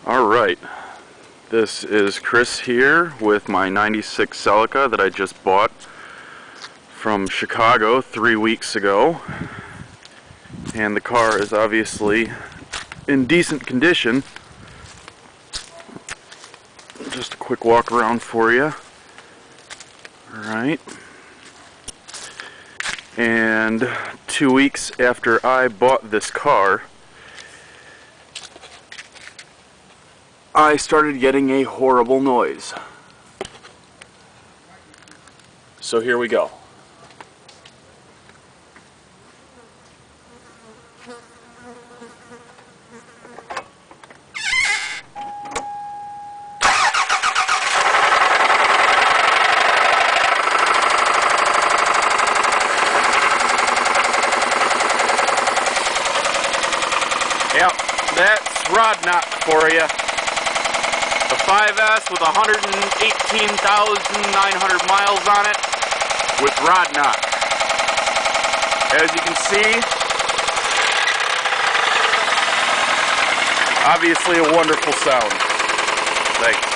Alright, this is Chris here with my 96 Celica that I just bought from Chicago 3 weeks ago. And the car is obviously in decent condition. Just a quick walk around for you. Alright. And 2 weeks after I bought this car, I started getting a horrible noise. So here we go. Yep, that's Rod Knock for you. The 5S with 118,900 miles on it with Rod Knock. As you can see, obviously a wonderful sound. Thanks.